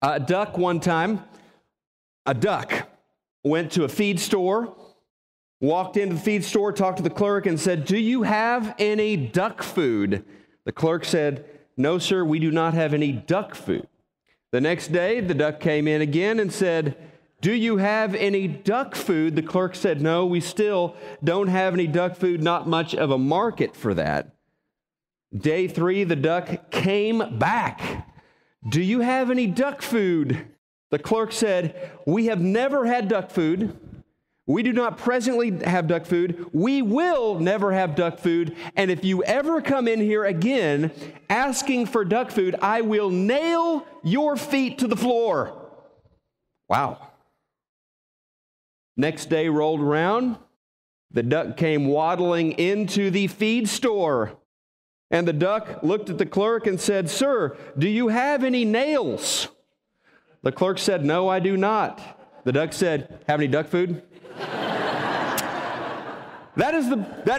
A duck went to a feed store, walked into the feed store, talked to the clerk, and said, "Do you have any duck food?" The clerk said, "No, sir, we do not have any duck food." The next day, the duck came in again and said, "Do you have any duck food?" The clerk said, "No, we still don't have any duck food, not much of a market for that." Day 3, the duck came back. "Do you have any duck food?" The clerk said, "We have never had duck food. We do not presently have duck food. We will never have duck food. And if you ever come in here again asking for duck food, I will nail your feet to the floor." Wow. Next day rolled around. The duck came waddling into the feed store. And the duck looked at the clerk and said, "Sir, do you have any nails?" The clerk said, "No, I do not." The duck said, "Have any duck food?" That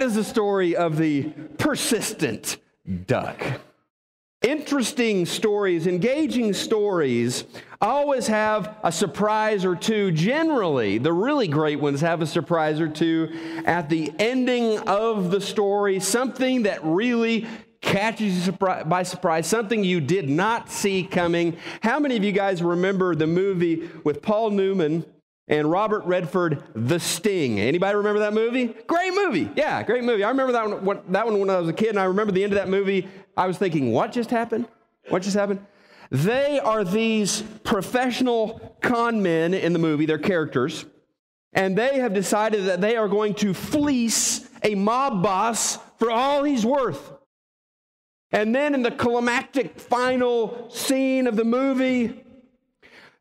is the story of the persistent duck. Interesting stories, engaging stories always have a surprise or two. Generally, the really great ones have a surprise or two at the ending of the story, something that really catches you by surprise, something you did not see coming. How many of you guys remember the movie with Paul Newman and Robert Redford, The Sting? Anybody remember that movie? Great movie. Yeah, great movie. I remember that one when I was a kid, and I remember the end of that movie. I was thinking, what just happened? What just happened? They are these professional con men in the movie, they're characters, and they have decided that they are going to fleece a mob boss for all he's worth. And then in the climactic final scene of the movie,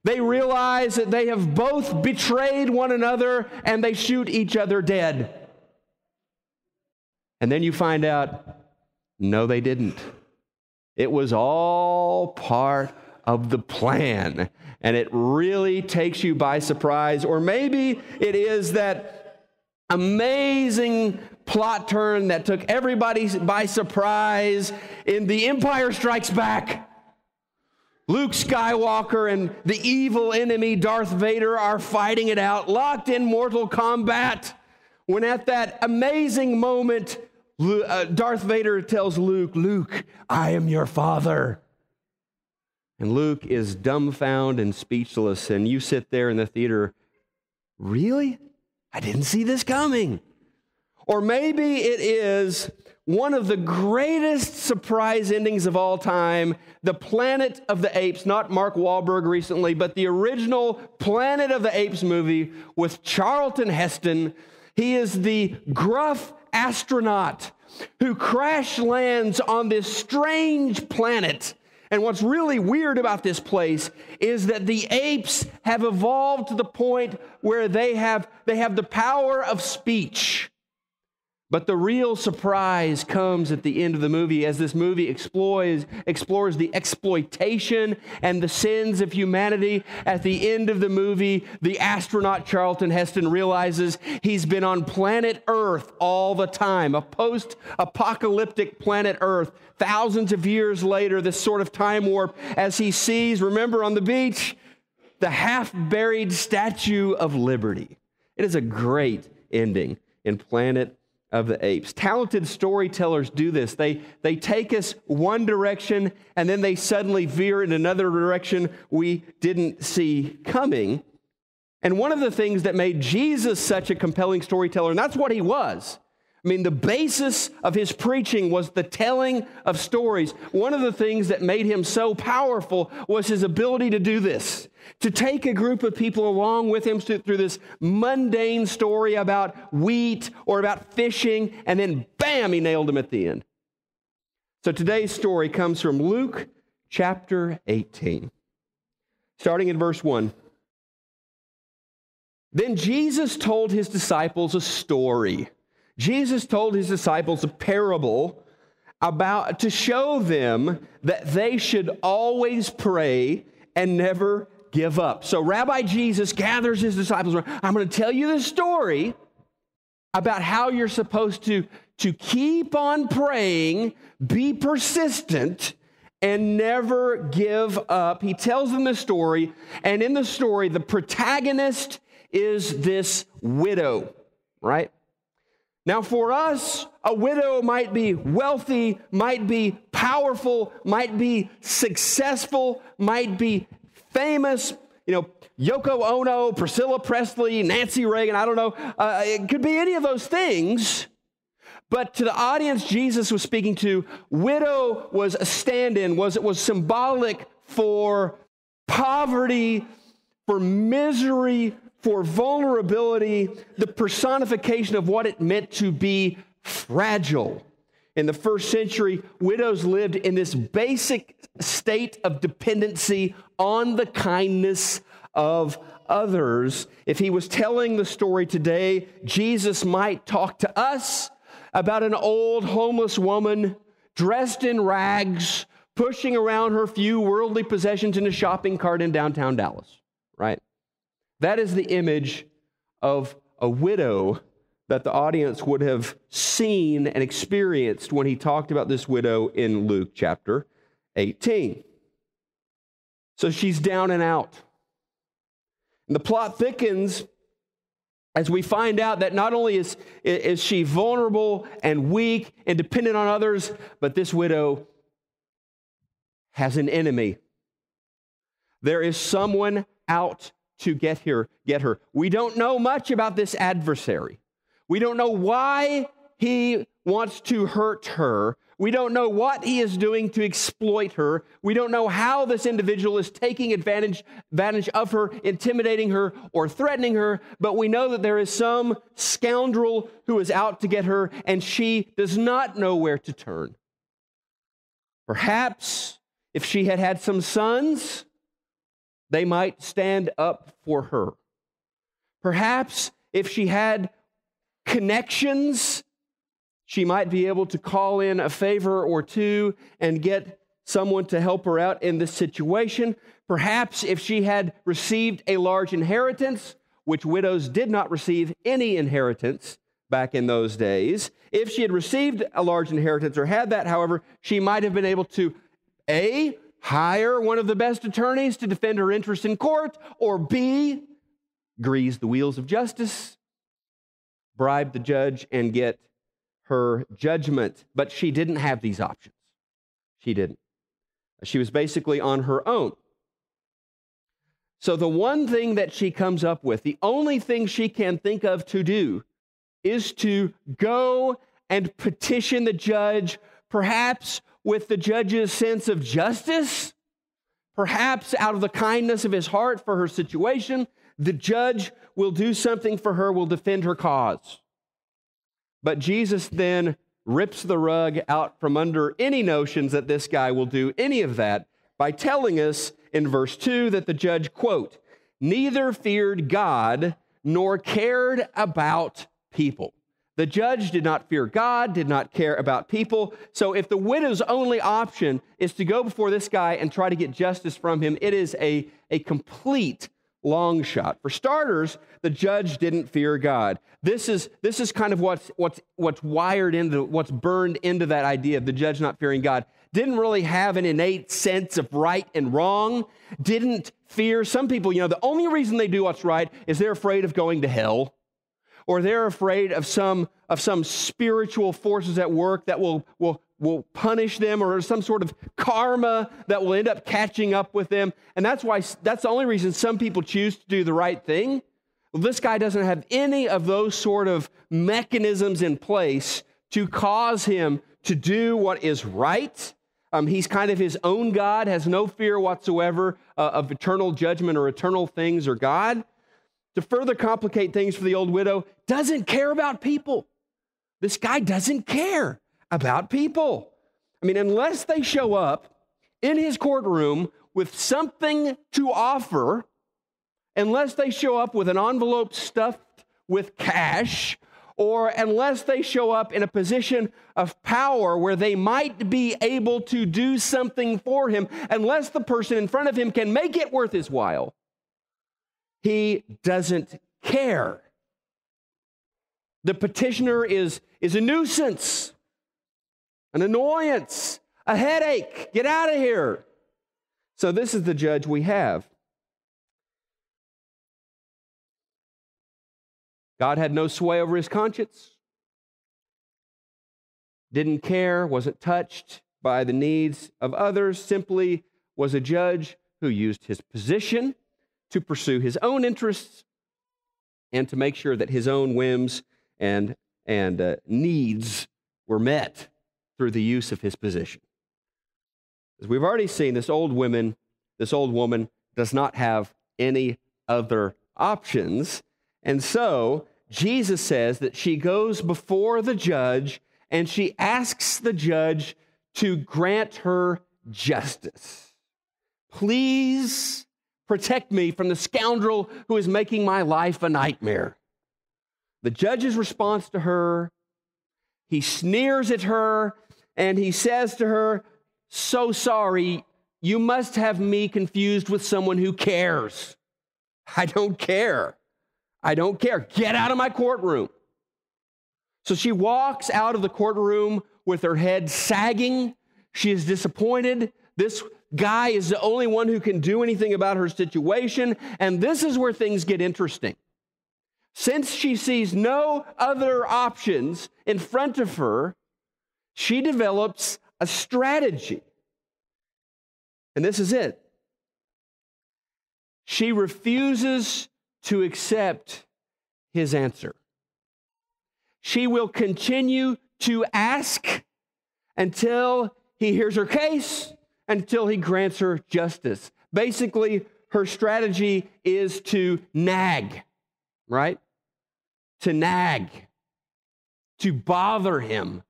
they realize that they have both betrayed one another and they shoot each other dead. And then you find out, no, they didn't. It was all part of the plan. And it really takes you by surprise. Or maybe it is that amazing plot turn that took everybody by surprise in The Empire Strikes Back. Luke Skywalker and the evil enemy Darth Vader are fighting it out, locked in mortal combat, when at that amazing moment, Darth Vader tells Luke, "Luke, I am your father." And Luke is dumbfounded and speechless, and you sit there in the theater, really? I didn't see this coming. Or maybe it is one of the greatest surprise endings of all time, the Planet of the Apes, not Mark Wahlberg recently, but the original Planet of the Apes movie with Charlton Heston. He is the gruff astronaut who crash lands on this strange planet. And what's really weird about this place is that the apes have evolved to the point where they have the power of speech. But the real surprise comes at the end of the movie as this movie explores the exploitation and the sins of humanity. At the end of the movie, the astronaut Charlton Heston realizes he's been on planet Earth all the time, a post-apocalyptic planet Earth. Thousands of years later, this sort of time warp, as he sees, remember on the beach, the half-buried Statue of Liberty. It is a great ending in Planet of the Apes. Talented storytellers do this. They take us one direction and then they suddenly veer in another direction we didn't see coming. And one of the things that made Jesus such a compelling storyteller, and that's what he was. I mean, the basis of his preaching was the telling of stories. One of the things that made him so powerful was his ability to do this, to take a group of people along with him through this mundane story about wheat or about fishing, and then bam, he nailed them at the end. So today's story comes from Luke chapter 18, starting in verse 1. Then Jesus told his disciples a story. Jesus told his disciples a parable to show them that they should always pray and never give up. So Rabbi Jesus gathers his disciples around. I'm going to tell you the story about how you're supposed to keep on praying, be persistent, and never give up. He tells them the story, and in the story, the protagonist is this widow, right? Now, for us, a widow might be wealthy, might be powerful, might be successful, might be famous, Yoko Ono, Priscilla Presley, Nancy Reagan, I don't know. It could be any of those things. But to the audience Jesus was speaking to, widow was a stand-in, was symbolic for poverty, for misery, for vulnerability, the personification of what it meant to be fragile. In the first century, widows lived in this basic state of dependency on the kindness of others. If he was telling the story today, Jesus might talk to us about an old homeless woman dressed in rags, pushing around her few worldly possessions in a shopping cart in downtown Dallas, right? That is the image of a widow that the audience would have seen and experienced when he talked about this widow in Luke chapter 18. So she's down and out. And the plot thickens as we find out that not only is she vulnerable and weak and dependent on others, but this widow has an enemy. There is someone out to get her. We don't know much about this adversary. We don't know why he wants to hurt her. We don't know what he is doing to exploit her. We don't know how this individual is taking advantage of her, intimidating her, or threatening her, but we know that there is some scoundrel who is out to get her, and she does not know where to turn. Perhaps if she had had some sons, they might stand up for her. Perhaps if she had connections, she might be able to call in a favor or two and get someone to help her out in this situation. Perhaps if she had received a large inheritance, which widows did not receive any inheritance back in those days. If she had received a large inheritance or had that, however, she might have been able to, A, hire one of the best attorneys to defend her interest in court, or B, grease the wheels of justice, bribe the judge, and get her judgment. But she didn't have these options. She didn't. She was basically on her own. So the one thing that she comes up with, the only thing she can think of to do, is to go and petition the judge, perhaps with the judge's sense of justice, perhaps out of the kindness of his heart for her situation. The judge will do something for her, will defend her cause. But Jesus then rips the rug out from under any notions that this guy will do any of that by telling us in verse 2 that the judge, quote, neither feared God nor cared about people. The judge did not fear God, did not care about people. So if the widow's only option is to go before this guy and try to get justice from him, it is a complete long shot. For starters, the judge didn't fear God. This is kind of what's wired into, what's burned into that idea of the judge not fearing God. Didn't really have an innate sense of right and wrong. Didn't fear. Some people, the only reason they do what's right is they're afraid of going to hell, or they're afraid of some spiritual forces at work that will punish them, or some sort of karma that will end up catching up with them. And that's the only reason some people choose to do the right thing. Well, this guy doesn't have any of those sort of mechanisms in place to cause him to do what is right. He's kind of his own God, has no fear whatsoever of eternal judgment or eternal things or God. To further complicate things for the old widow, doesn't care about people. This guy doesn't care about people. I mean, unless they show up in his courtroom with something to offer, unless they show up with an envelope stuffed with cash, or unless they show up in a position of power where they might be able to do something for him, unless the person in front of him can make it worth his while, he doesn't care. The petitioner is a nuisance, an annoyance, a headache. Get out of here. So this is the judge we have. God had no sway over his conscience. Didn't care, wasn't touched by the needs of others, simply was a judge who used his position to pursue his own interests and to make sure that his own whims and needs were met through the use of his position. As we've already seen, this old woman does not have any other options. And so Jesus says that she goes before the judge and she asks the judge to grant her justice. Please protect me from the scoundrel who is making my life a nightmare. The judge's response to her, he sneers at her and he says to her, "So sorry, you must have me confused with someone who cares. I don't care. I don't care. Get out of my courtroom." So she walks out of the courtroom with her head sagging. She is disappointed. This guy is the only one who can do anything about her situation. And this is where things get interesting. Since she sees no other options in front of her, she develops a strategy. And this is it. She refuses to accept his answer. She will continue to ask until he hears her case, until he grants her justice. Basically, her strategy is to nag, right? To nag, to bother him.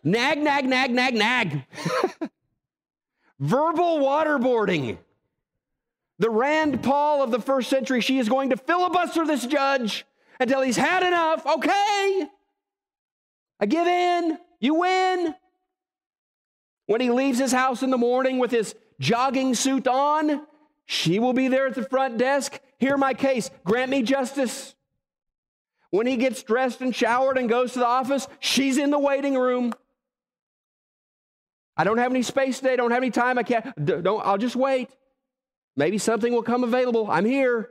Nag, nag, nag, nag, nag. Verbal waterboarding. The Rand Paul of the first century, she is going to filibuster this judge until he's had enough. Okay, I give in. You win. When he leaves his house in the morning with his jogging suit on, she will be there at the front desk. Hear my case. Grant me justice. When he gets dressed and showered and goes to the office, she's in the waiting room. I don't have any space today. I don't have any time. I'll just wait. Maybe something will come available. I'm here.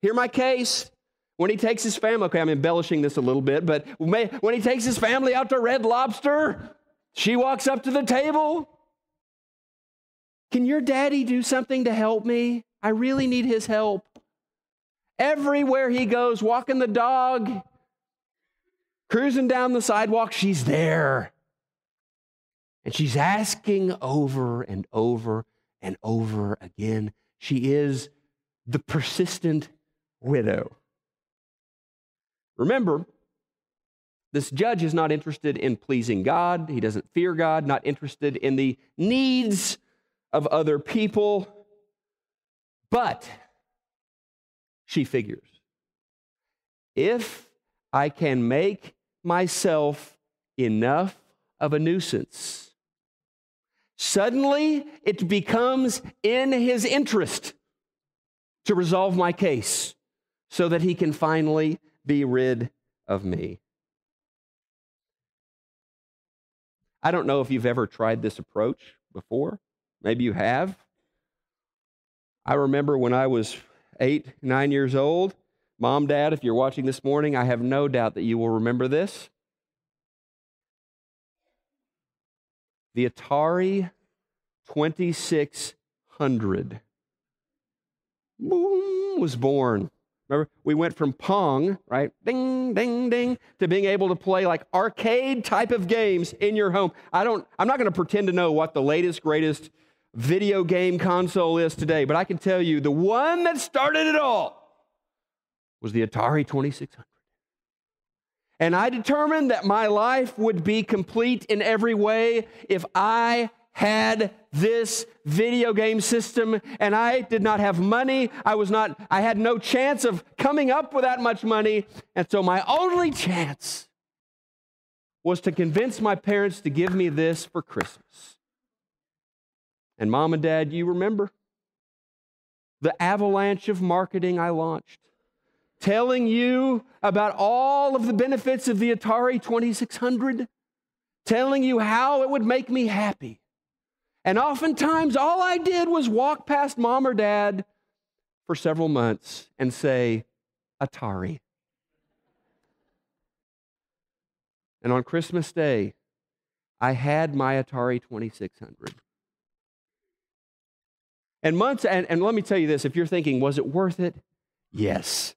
Hear my case. When he takes his family, okay, I'm embellishing this a little bit, but when he takes his family out to Red Lobster, she walks up to the table. Can your daddy do something to help me? I really need his help. Everywhere he goes, walking the dog, cruising down the sidewalk, she's there. And she's asking over and over and over again. She is the persistent widow. Remember, this judge is not interested in pleasing God. He doesn't fear God, not interested in the needs of other people. But she figures, if I can make myself enough of a nuisance, suddenly it becomes in his interest to resolve my case so that he can finally be rid of me. I don't know if you've ever tried this approach before. Maybe you have. I remember when I was 8, 9 years old. Mom, Dad, if you're watching this morning, I have no doubt that you will remember this. The Atari 2600 was born. Remember, we went from Pong, right, ding, ding, ding, to being able to play like arcade type of games in your home. I'm not going to pretend to know what the latest, greatest video game console is today, but I can tell you the one that started it all was the Atari 2600. And I determined that my life would be complete in every way if I had this video game system, and I did not have money. I had no chance of coming up with that much money, and so my only chance was to convince my parents to give me this for Christmas. And Mom and Dad, you remember the avalanche of marketing I launched, telling you about all of the benefits of the Atari 2600, telling you how it would make me happy. And oftentimes, all I did was walk past mom or dad for several months and say, Atari. And on Christmas Day, I had my Atari 2600. And months, and let me tell you this, if you're thinking, was it worth it? Yes.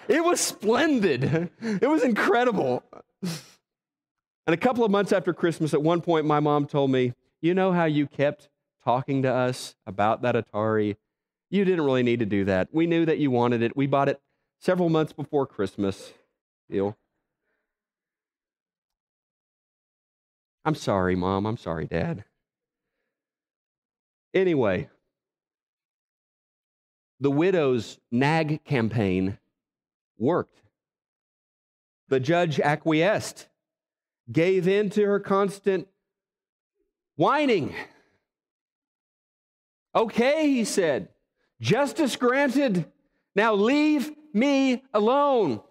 It was splendid. It was incredible. And a couple of months after Christmas, at one point, my mom told me, you know how you kept talking to us about that Atari? You didn't really need to do that. We knew that you wanted it. We bought it several months before Christmas. Deal. I'm sorry, Mom. I'm sorry, Dad. Anyway, the widow's nag campaign worked. The judge acquiesced, gave in to her constant whining. Okay, he said, justice granted. Now leave me alone.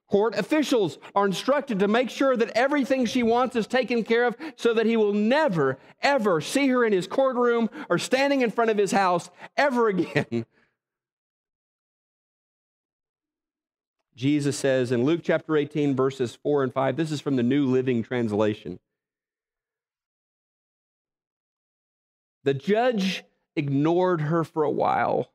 Court officials are instructed to make sure that everything she wants is taken care of so that he will never, ever see her in his courtroom or standing in front of his house ever again. Jesus says in Luke chapter 18, verses 4 and 5, this is from the New Living Translation. The judge ignored her for a while,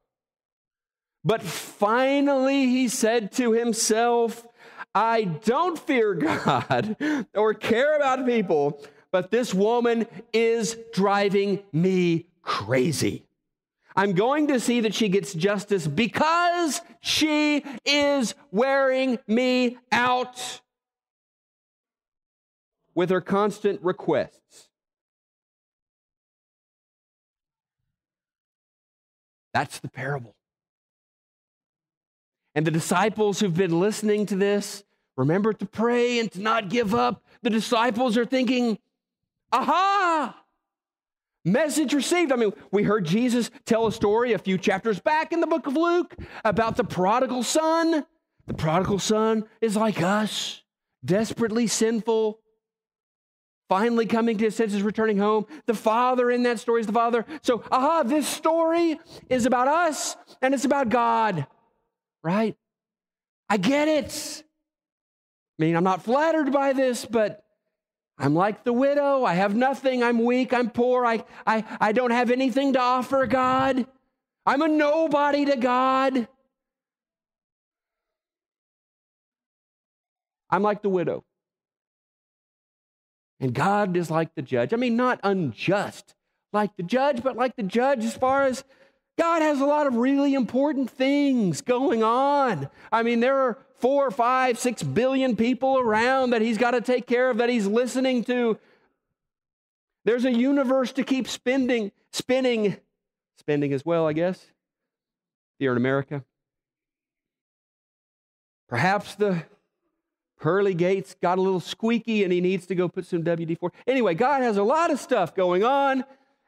but finally he said to himself, I don't fear God or care about people, but this woman is driving me crazy. I'm going to see that she gets justice because she is wearing me out with her constant requests. That's the parable. And the disciples who've been listening to this, remember to pray and to not give up. The disciples are thinking, aha! Message received. I mean, we heard Jesus tell a story a few chapters back in the book of Luke about the prodigal son. The prodigal son is like us, desperately sinful, finally coming to his senses, returning home. The father in that story is the father. So, this story is about us and it's about God, right? I get it. I mean, I'm not flattered by this, but I'm like the widow. I have nothing. I'm weak. I'm poor. I don't have anything to offer God. I'm a nobody to God. I'm like the widow. And God is like the judge. I mean, not unjust like the judge, but like the judge as far as God has a lot of really important things going on. I mean, there are 4, 5, 6 billion people around that he's got to take care of, that he's listening to. There's a universe to keep spinning as well, I guess, here in America. Perhaps the pearly gates got a little squeaky and he needs to go put some WD-40. Anyway, God has a lot of stuff going on,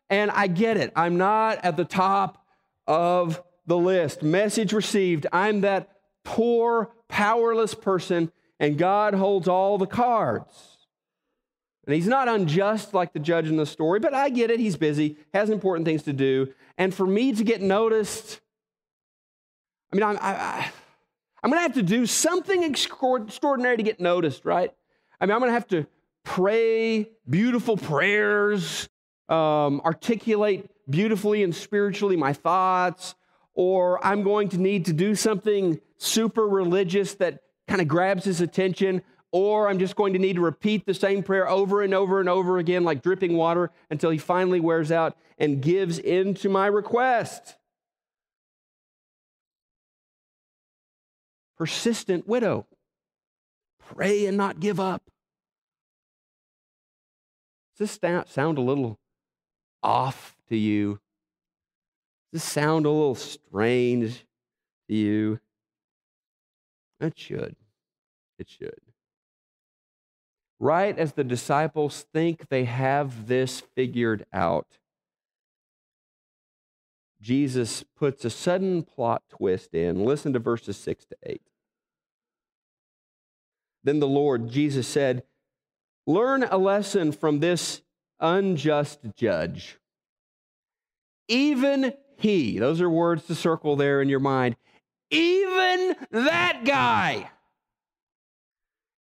and I get it. I'm not at the top of the list. Message received. I'm that poor, powerless person, and God holds all the cards. And he's not unjust like the judge in the story, but I get it. He's busy, has important things to do. And for me to get noticed, I mean, I'm going to have to do something extraordinary to get noticed, right? I mean, I'm going to have to pray beautiful prayers, articulate beautifully and spiritually my thoughts, or I'm going to need to do something super religious that kind of grabs his attention, or I'm just going to need to repeat the same prayer over and over and over again like dripping water until he finally wears out and gives in to my request. Persistent widow. Pray and not give up. Does this sound a little off to you? Does this sound a little strange to you? It should. It should. Right as the disciples think they have this figured out, Jesus puts a sudden plot twist in. Listen to verses 6 to 8. Then the Lord, Jesus said, Learn a lesson from this unjust judge. Even he, those are words to circle there in your mind, even that guy,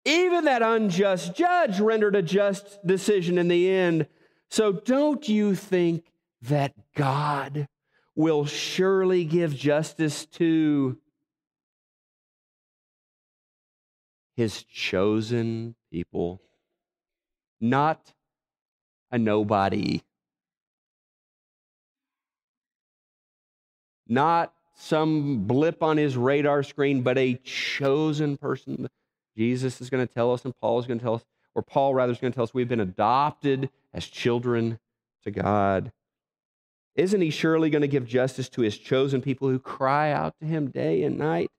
even that unjust judge rendered a just decision in the end. So don't you think that God will surely give justice to His chosen people? Not a nobody. Not some blip on His radar screen, but a chosen person. Jesus is going to tell us, and Paul is going to tell us, or Paul rather is going to tell us, we've been adopted as children to God. Isn't He surely going to give justice to His chosen people who cry out to Him day and night?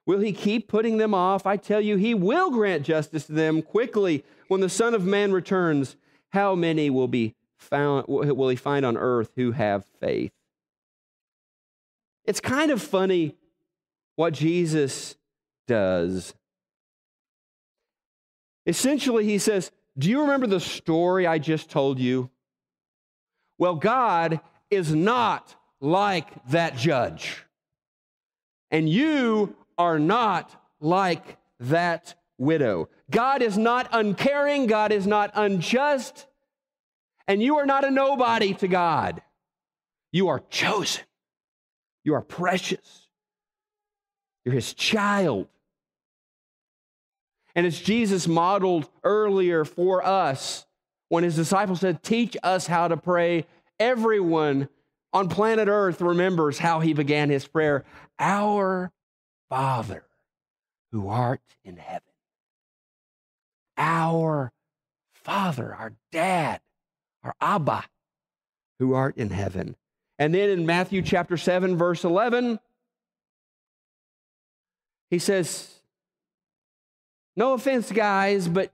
Will He keep putting them off? I tell you, He will grant justice to them quickly when the Son of Man returns. How many will He find on earth who have faith? It's kind of funny what Jesus does. Essentially, He says, do you remember the story I just told you? Well, God is not like that judge. And you are not like that widow. God is not uncaring. God is not unjust. And you are not a nobody to God. You are chosen. You are precious. You're His child. And as Jesus modeled earlier for us, when His disciples said, teach us how to pray, everyone on planet Earth remembers how He began His prayer. Our Father, who art in heaven. Our Father, our Dad, our Abba, who art in heaven. And then in Matthew chapter 7, verse 11, He says, no offense, guys, but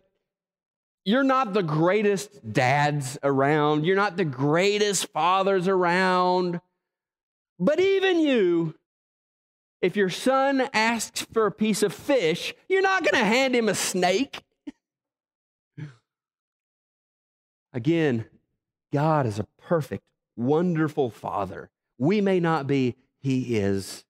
you're not the greatest dads around. You're not the greatest fathers around. But even you, if your son asks for a piece of fish, you're not going to hand him a snake. Again, God is a perfect, wonderful Father. We may not be, He is.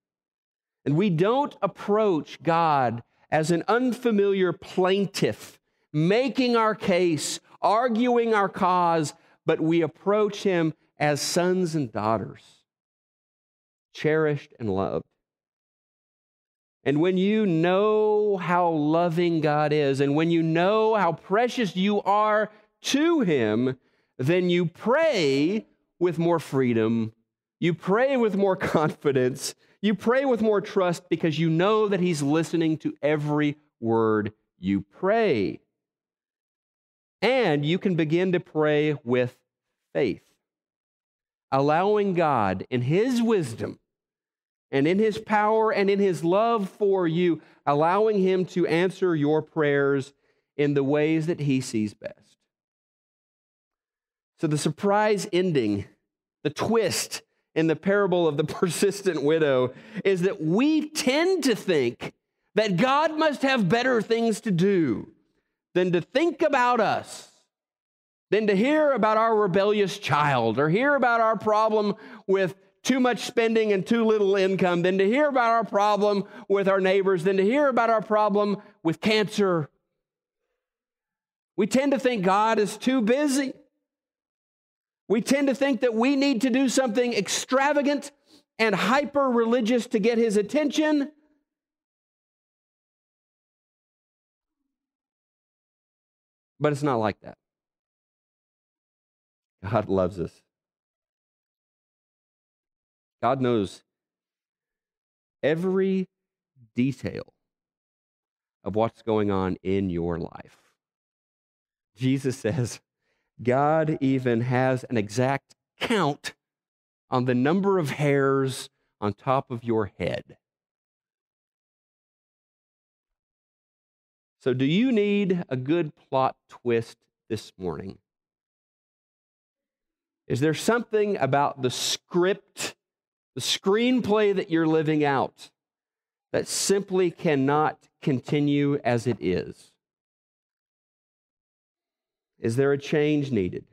And we don't approach God as an unfamiliar plaintiff, making our case, arguing our cause, but we approach Him as sons and daughters, cherished and loved. And when you know how loving God is, and when you know how precious you are to Him, then you pray with more freedom, you pray with more confidence, you pray with more trust because you know that He's listening to every word you pray. And you can begin to pray with faith, allowing God in His wisdom and in His power and in His love for you, allowing Him to answer your prayers in the ways that He sees best. So the surprise ending, the twist in the parable of the persistent widow is that we tend to think that God must have better things to do than to think about us, than to hear about our rebellious child, or hear about our problem with too much spending and too little income, than to hear about our problem with our neighbors, than to hear about our problem with cancer. We tend to think God is too busy. We tend to think that we need to do something extravagant and hyper-religious to get His attention. But it's not like that. God loves us. God knows every detail of what's going on in your life. Jesus says, God even has an exact count on the number of hairs on top of your head. So do you need a good plot twist this morning? Is there something about the script, the screenplay that you're living out that simply cannot continue as it is? Is there a change needed?